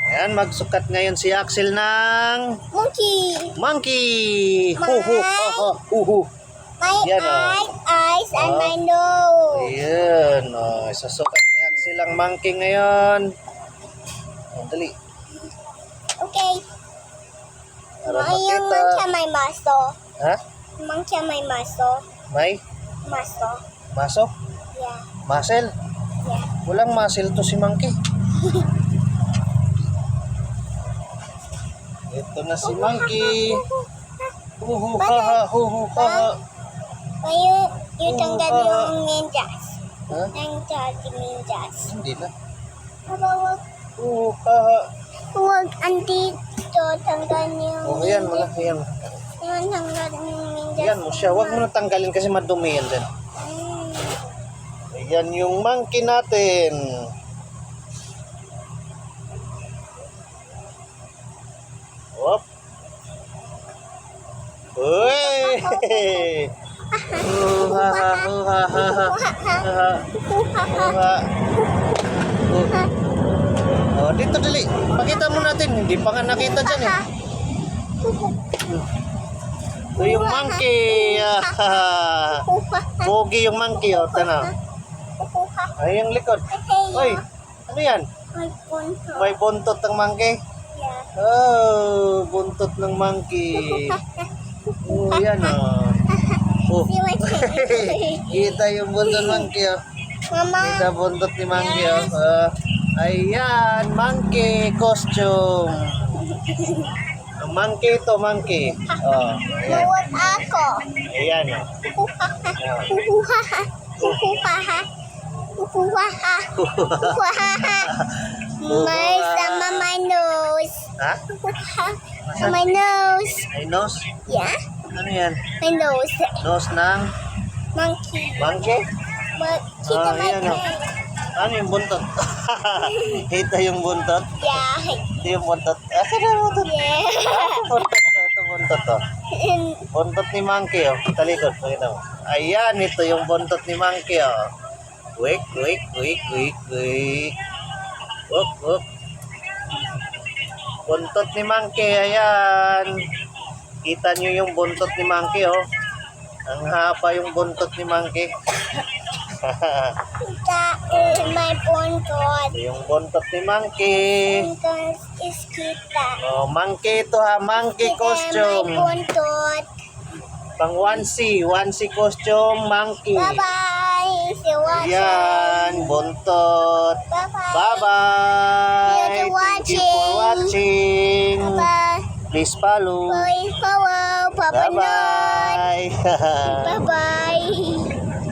Ayan, magsukat ngayon si Axel ng monkey. My Yan, eyes, and my nose. Ayan, isasukat ni Axel ang monkey ngayon. Dali. Okay. Para Yung makita. monkey may maso. Ha? Monkey may maso. May Maso. maso? Yeah. Muscle? Yeah. Walang muscle to si monkey. Ito na si monkey. Huhu-haha. You tanggal yung ninjas. Ha? Tanggal yung ninjas. Hindi na. Wag Huhu-haha. andito. Tanggal yung Ayan mo na. Ayan. Yung tanggal yung ninjas. Ayan mo siya. Huwag mo na tanggalin kasi madumi yan dyan. Ayan yung monkey natin. Hop. Uy! Oh, dito dali. Pakita mo natin. Hindi pa nga nakita dyan eh. Ito yung monkey. Pogi yung monkey. Oh, tanaw. Ay, yung likod. Uy, ano yan? May punto. May buntot ng monkey? Yeah. Oh, buntot ng monkey. Oh, yan oh. Oh. Kita yung buntot ng monkey oh. Mama. Kita buntot ni monkey oh. Ayan, monkey costume. Monkey to, monkey. Oh, ayan. Buwag ako. Ayan oh. Huhuhaha. Huhuhaha. Huhuhaha. Huhuhaha. May sama my nose. Ha? Sa my nose. Ay, nose? Yeah? Ano yan? My nose. Nose ng Monkey. monkey? But kita my Ayan oh. nose. Ano yung buntot? Kita yung buntot? Yeah. Ito yung buntot. Asa na yung buntot? Yeah. Buntot to. Ito buntot to. Buntot ni monkey oh. Talikod. Pakita mo. Ayan, ito yung buntot ni monkey oh. Wik. Whoop, whoop. Buntot ni monkey. Ayan. Kita nyo yung buntot ni monkey oh. Ang haba yung buntot ni monkey. Kita my puntot. Ito yung buntot ni monkey. Puntot is kita. Oh, monkey ito ha. Monkey My costume. puntot. Pang onesie costume, monkey. Bye-bye. See you watching. Yan, buntot. Bye-bye. Bye-bye. Thank you for Thank you for watching. Bye-bye. Please follow. Bye. Follow. Papa Nod. Bye-bye. Bye-bye.